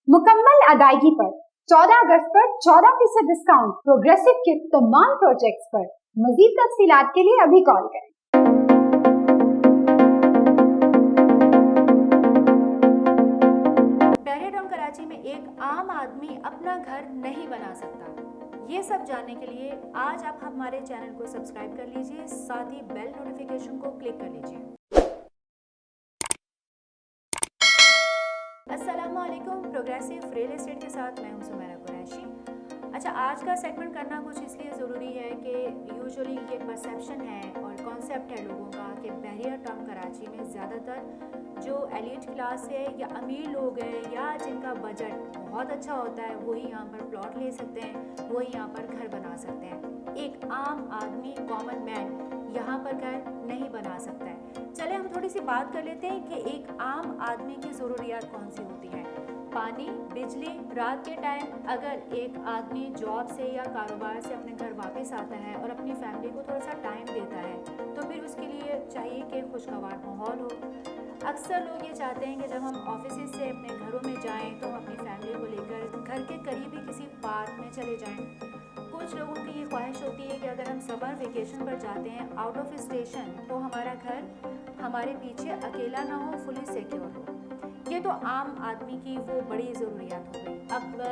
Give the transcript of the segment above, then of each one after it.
मुकम्मल अदायगी पर 14 अगस्त पर 14% डिस्काउंट प्रोग्रेसिव के तमाम प्रोजेक्ट्स पर। मजीद तफसीलात के लिए अभी कॉल करें। बहरेटॉन कराची में एक आम आदमी अपना घर नहीं बना सकता। ये सब जानने के लिए आज आप हमारे चैनल को सब्सक्राइब कर लीजिए, साथ ही बेल नोटिफिकेशन को क्लिक कर लीजिए। अस्सलामुअलैकुम, प्रोग्रेसिव रियल एस्टेट के साथ मैं हूं सुमेरा कुरैशी। अच्छा, आज का सेगमेंट करना कुछ इसलिए ज़रूरी है कि यूजुअली ये परसेप्शन है और कॉन्सेप्ट है लोगों का कि बहरिया टाउन कराची में ज़्यादातर जो एलिट क्लास है या अमीर लोग हैं या जिनका बजट बहुत अच्छा होता है वही यहाँ पर प्लॉट ले सकते हैं, वही यहाँ पर घर बना सकते हैं। एक आम आदमी, कॉमन मैन यहाँ पर घर नहीं बना सकता है। चले हम थोड़ी सी बात कर लेते हैं कि एक आम आदमी की ज़रूरियात कौन सी होती हैं। पानी, बिजली। रात के टाइम अगर एक आदमी जॉब से या कारोबार से अपने घर वापस आता है और अपनी फैमिली को थोड़ा सा टाइम देता है तो फिर उसके लिए चाहिए कि खुशगवार माहौल हो। अक्सर लोग ये चाहते हैं कि जब हम ऑफिस से अपने घरों में जाएं तो हम अपनी फैमिली को लेकर घर के करीब ही किसी पार्क में चले जाएं। कुछ लोगों की ये ख्वाहिश होती है कि अगर हम समर वेकेशन पर जाते हैं आउट ऑफ स्टेशन तो हमारा घर हमारे पीछे अकेला ना हो, फुली सिक्योर हो। ये तो आम आदमी की वो बड़ी ज़रूरियात हो गई। अब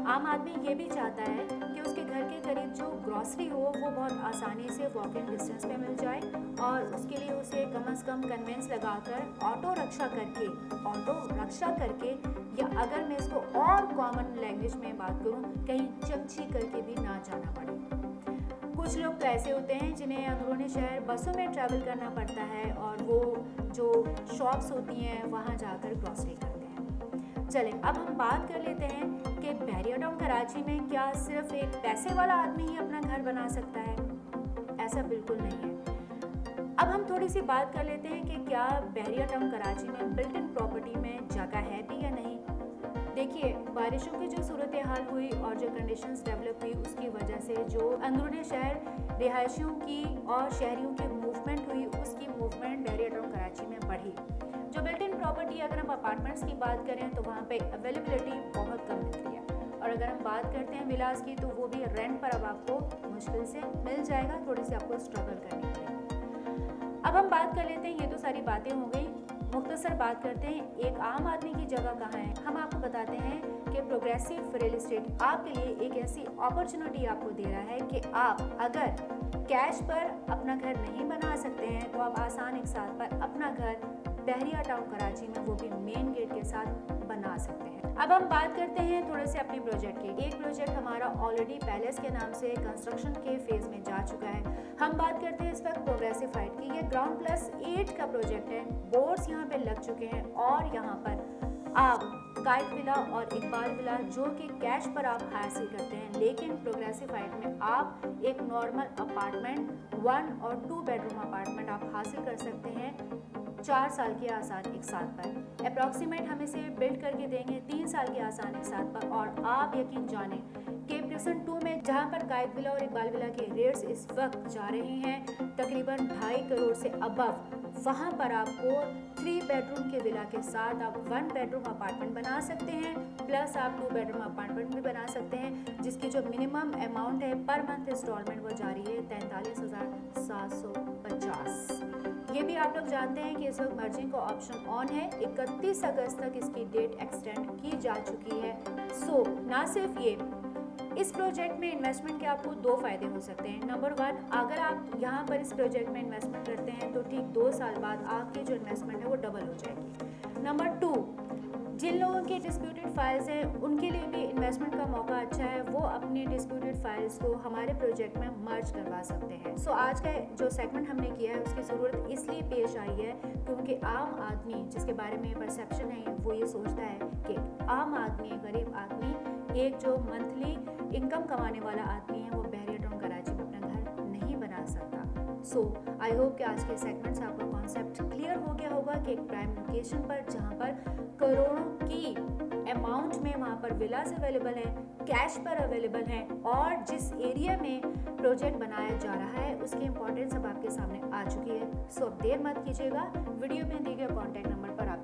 आम आदमी ये भी चाहता है कि उसके घर के करीब जो ग्रॉसरी हो वो बहुत आसानी से वॉकिंग डिस्टेंस पे मिल जाए और उसके लिए उसे कम से कम कन्वेंस लगाकर ऑटो रक्षा करके या अगर मैं इसको और कॉमन लैंग्वेज में बात करूँ कहीं चमची करके भी ना जाना पड़े। कुछ लोग तो ऐसे होते हैं जिन्हें अंदरूनी शहर बसों में ट्रैवल करना पड़ता है और वो जो शॉप्स होती हैं वहाँ जाकर ग्रॉसरी करते हैं। चलें अब हम बात कर लेते हैं कि बहरिया टाउन कराची में क्या सिर्फ एक पैसे वाला आदमी ही अपना घर बना सकता है? ऐसा बिल्कुल नहीं है। अब हम थोड़ी सी बात कर लेते हैं कि क्या बहरिया टाउन कराची में बिल्ट इन प्रॉपर्टी में जगह है भी या नहीं। देखिए, बारिशों की जो सूरत हाल हुई और जो कंडीशंस डेवलप हुई उसकी वजह से जो अंदरूनी शहर रिहायशियों की और शहरियों की मूवमेंट हुई उसकी मूवमेंट बहरिया टाउन कराची में बढ़ी। जो बिल्ट इन प्रॉपर्टी अगर हम अपार्टमेंट्स की बात करें तो वहाँ पे अवेलेबिलिटी बहुत कम मिलती है और अगर हम बात करते हैं विलास की तो वो भी रेंट पर अब आपको मुश्किल से मिल जाएगा, थोड़ी सी आपको स्ट्रगल करनी पड़ेगी। अब हम बात कर लेते हैं, ये तो सारी बातें हो गई, मुख्तसर बात करते हैं एक आम आदमी की जगह कहाँ है। हम आपको बताते हैं कि प्रोग्रेसिव रियल एस्टेट आपके लिए एक ऐसी अपॉर्चुनिटी आपको दे रहा है कि आप अगर कैश पर अपना घर नहीं बना सकते हैं तो आप आसान एक साथ पर अपना घर बहरिया टाउन कराची में वो भी मेन गेट के साथ बना सकते हैं। अब हम बात करते हैं थोड़े से अपने प्रोजेक्ट की। एक प्रोजेक्ट हमारा ऑलरेडी पैलेस के नाम से कंस्ट्रक्शन के फेज में जा चुका है। हम बात करते हैं इस वक्त प्रोग्रेसिव हाइट की। ये ग्राउंड+8 का प्रोजेक्ट है। बोर्ड्स यहाँ पे लग चुके हैं और यहाँ पर आप काइट विला और इकबाल विला जो कि कैश पर आप हासिल करते हैं, लेकिन प्रोग्रेसिव हाइट में आप एक नॉर्मल अपार्टमेंट 1 और 2 बेडरूम अपार्टमेंट आप हासिल कर सकते हैं 4 साल के आसान एक साथ पर। अप्रॉक्सीमेट हम इसे बिल्ड करके देंगे 3 साल के आसान एक साथ पर और आप यकीन जाने कि प्रेजेंट 2 में जहां पर कायद विला और इकबाल विला के रेट्स इस वक्त जा रहे हैं तकरीबन 2.5 करोड़ से अबव, वहां पर आपको 3 बेडरूम के विला के साथ आप 1 बेडरूम अपार्टमेंट बना सकते हैं प्लस आप 2 बेडरूम अपार्टमेंट भी बना सकते हैं जिसकी जो मिनिमम अमाउंट है पर मंथ इंस्टॉलमेंट वो जा रही है 43,750। ये भी आप लोग जानते हैं कि इस वक्त मर्जिंग का ऑप्शन ऑन है। 31 अगस्त तक इसकी डेट एक्सटेंड की जा चुकी है। सो ना सिर्फ ये, इस प्रोजेक्ट में इन्वेस्टमेंट के आपको 2 फ़ायदे हो सकते हैं। नंबर 1, अगर आप यहाँ पर इस प्रोजेक्ट में इन्वेस्टमेंट करते हैं तो ठीक 2 साल बाद आपकी जो इन्वेस्टमेंट है वो डबल हो जाएगी। नंबर 2, जिन लोगों के डिस्प्यूटेड फाइल्स हैं उनके लिए भी इन्वेस्टमेंट का मौका अच्छा है, वो अपनी डिस्प्यूटेड फाइल्स को हमारे प्रोजेक्ट में मर्ज करवा सकते हैं। सो आज का जो सेगमेंट हमने किया है उसकी ज़रूरत इसलिए पेश आई है क्योंकि आम आदमी जिसके बारे में परसेप्शन है वो ये सोचता है कि आम आदमी, गरीब आदमी, एक जो मंथली इनकम कमाने वाला आदमी है वो बहरिया टाउन कराची में अपना घर नहीं बना सकता। सो आई होप कि आज के सेगमेंट से आपका कॉन्सेप्ट क्लियर हो गया होगा कि एक प्राइम लोकेशन पर जहाँ पर करोड़ों की अमाउंट में वहाँ पर विलास अवेलेबल है, कैश पर अवेलेबल है और जिस एरिया में प्रोजेक्ट बनाया जा रहा है उसकी इंपॉर्टेंस अब आपके सामने आ चुकी है। सो अब देर मत कीजिएगा, वीडियो में दिए गए कॉन्टैक्ट नंबर पर आप